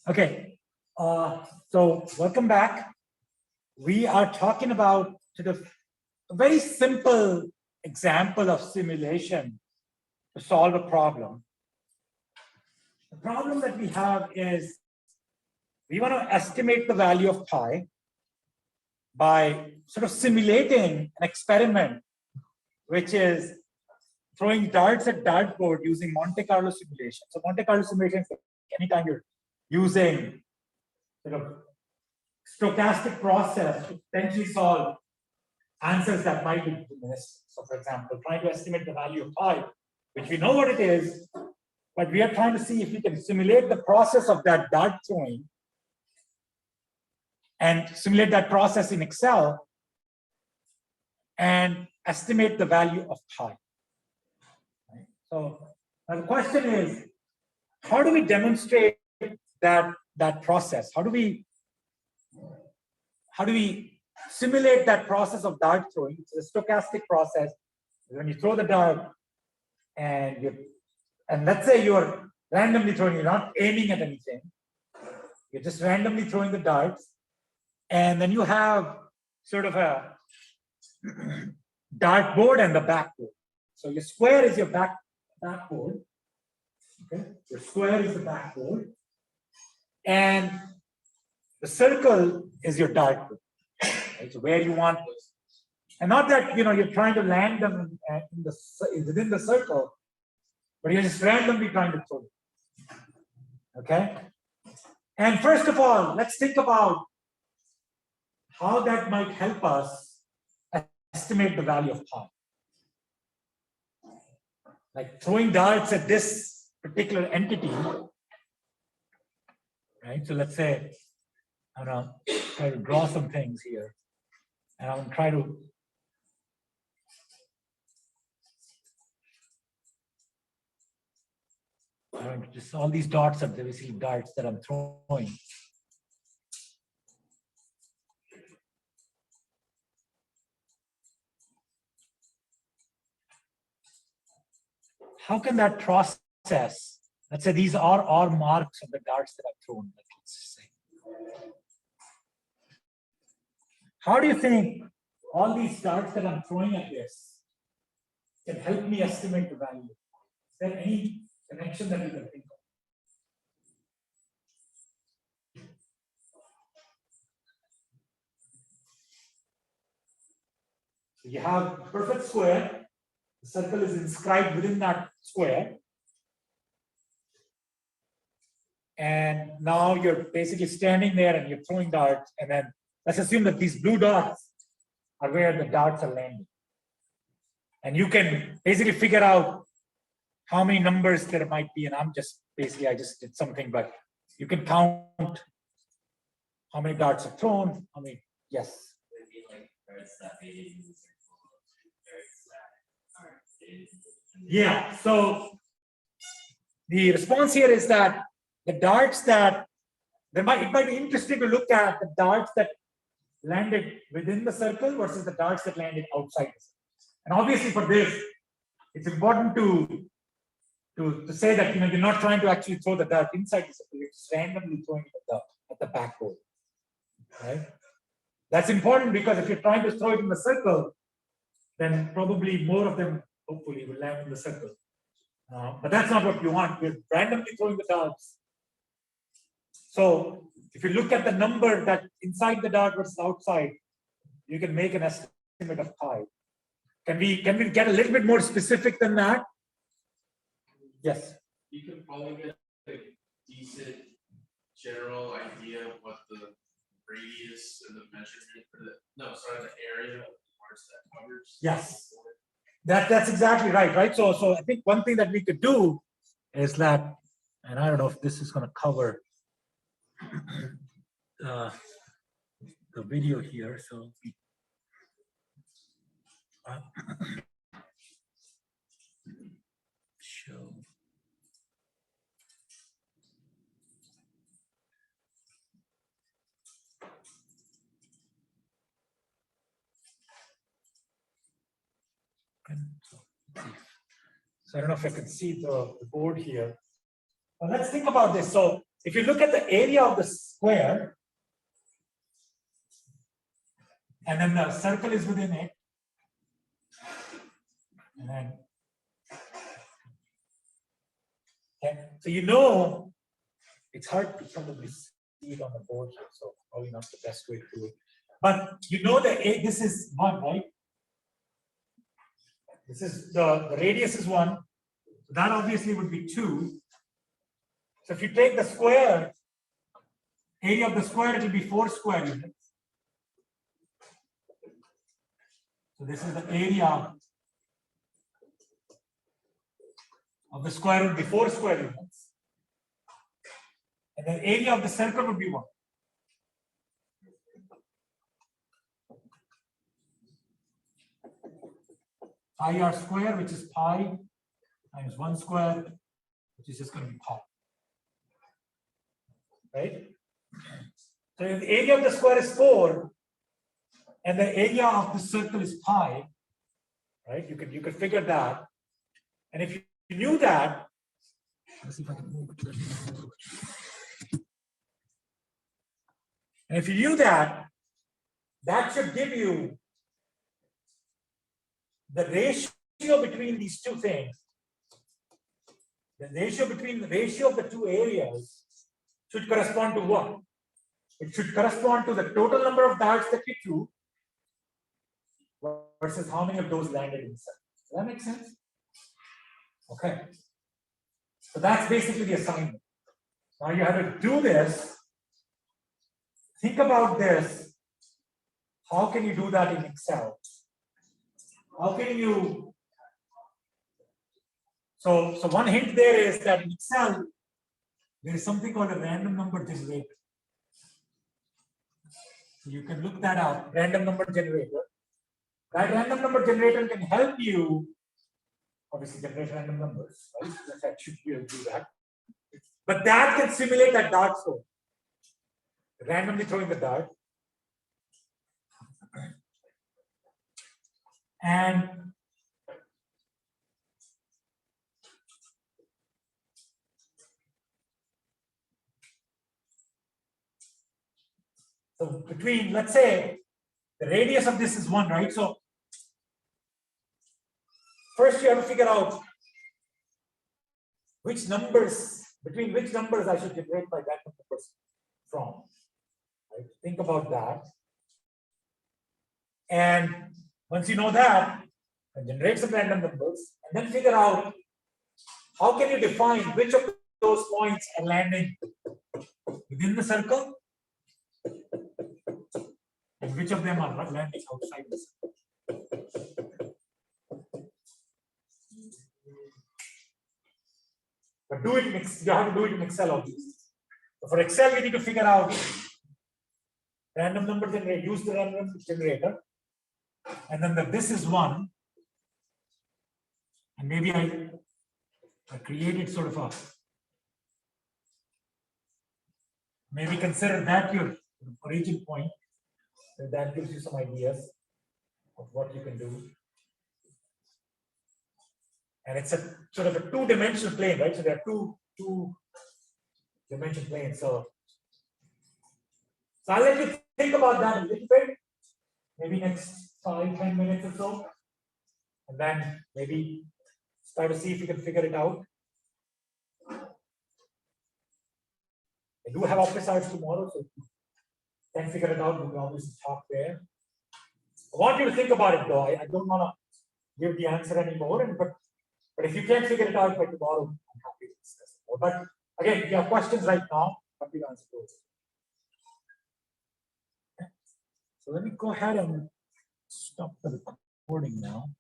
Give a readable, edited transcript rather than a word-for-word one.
Okay, so welcome back. We are talking about sort of a very simple example of simulation to solve a problem. The problem that we have is we want to estimate the value of pi by sort of simulating an experiment, which is throwing darts at dartboard using Monte Carlo simulation. So Monte Carlo simulation is anytime you're using sort of stochastic process to potentially solve answers that might be deterministic. So for example, trying to estimate the value of pi, which we know what it is, but we are trying to see if we can simulate the process of that dart throwing and simulate that process in Excel and estimate the value of pi. Right? So now the question is, how do we demonstrate that process? How do we simulate that process of dart throwing? It's a stochastic process. When you throw the dart and let's say you're randomly throwing, you're not aiming at anything. You're just randomly throwing the darts. And then you have sort of a dartboard and the backboard. So your square is your backboard. Okay, your square is the backboard. And the circle is your dartboard. Right? So where you want this. And not that you're trying to land them within the circle, but you're just randomly trying to throw them. Okay? And first of all, let's think about how that might help us estimate the value of pi. Like throwing darts at this particular entity, right? So let's say I'm gonna try to draw some things here, and I'm gonna try to just all these dots are basically darts that I'm throwing. How can that process, let's say these are all marks of the darts that I've thrown, let's say. How do you think all these darts that I'm throwing at this can help me estimate the value? Is there any connection that you can think of? So you have a perfect square. The circle is inscribed within that square. And now you're basically standing there and you're throwing darts. And then let's assume that these blue dots are where the darts are landing. And you can basically figure out how many numbers there might be. And I just did something, but you can count how many darts are thrown. How many? Yes. Yeah, so the response here is that the darts that it might be interesting to look at the darts that landed within the circle versus the darts that landed outside the circle. And obviously for this, it's important to say that you're not trying to actually throw the dart inside the circle, you're just randomly throwing it at the backboard. Right? That's important because if you're trying to throw it in the circle, then probably more of them hopefully will land in the circle. But that's not what you want. We're randomly throwing the darts. So if you look at the number that inside the dart versus outside, you can make an estimate of pi. Can we get a little bit more specific than that? Yes. You can probably get a decent general idea of what the radius and the measurement for the area of the parts that covers. Yes. That's exactly right? So I think one thing that we could do is that, and I don't know if this is going to cover the video here. So show. So I don't know if I can see the board here. But let's think about this. So if you look at the area of the square, and then the circle is within it, and then, okay, so you know, it's hard to probably see it on the board here, so probably not the best way to do it. But you know that this is 1, right? This is the radius is 1. So that obviously would be 2. So if you take the square, area of the square, it will be 4 square units. So this is the area of the square would be 4 square units. And the area of the circle would be 1. Pi r square, which is pi times 1 square, which is just going to be pi. Right? So if the area of the square is 4, and the area of the circle is pi, right? You could figure that. And if you knew that, let's see if I can move it. And if you knew that, that should give you the ratio between these two things. The ratio between the ratio of the two areas should correspond to what? It should correspond to the total number of darts that you threw versus how many of those landed inside. Does that make sense? Okay. So that's basically the assignment. Now you have to do this. Think about this. How can you do that in Excel? How can you? So one hint there is that in Excel, there is something called a random number generator. So you can look that up, random number generator. That random number generator can help you, obviously, generate random numbers, right? That should be able to do that. But that can simulate that dart throw. Randomly throwing the dart. And so between, let's say, the radius of this is 1, right? So first you have to figure out which numbers, between which numbers I should generate my random numbers from. Right? Think about that. And once you know that, generate some random numbers, and then figure out how can you define which of those points are landing within the circle and which of them are landing outside the circle. But do it in Excel, you have to do it in Excel obviously. So for Excel, we need to figure out random number generator, use the random number generator, and then this is 1. And maybe I created sort of a, maybe consider that your origin point. So that gives you some ideas of what you can do. And it's a sort of a 2-dimensional plane, right? So there are two dimension planes. So I'll let you think about that a little bit, maybe next 5-10 minutes or so. And then maybe try to see if you can figure it out. I do have office hours tomorrow, so if you can figure it out, we can always talk there. I want you to think about it though. I don't want to give the answer anymore, but if you can't figure it out by tomorrow, I'm happy to discuss it more. But again, if you have questions right now, I'm happy to answer those. Okay. So let me go ahead and stop the recording now.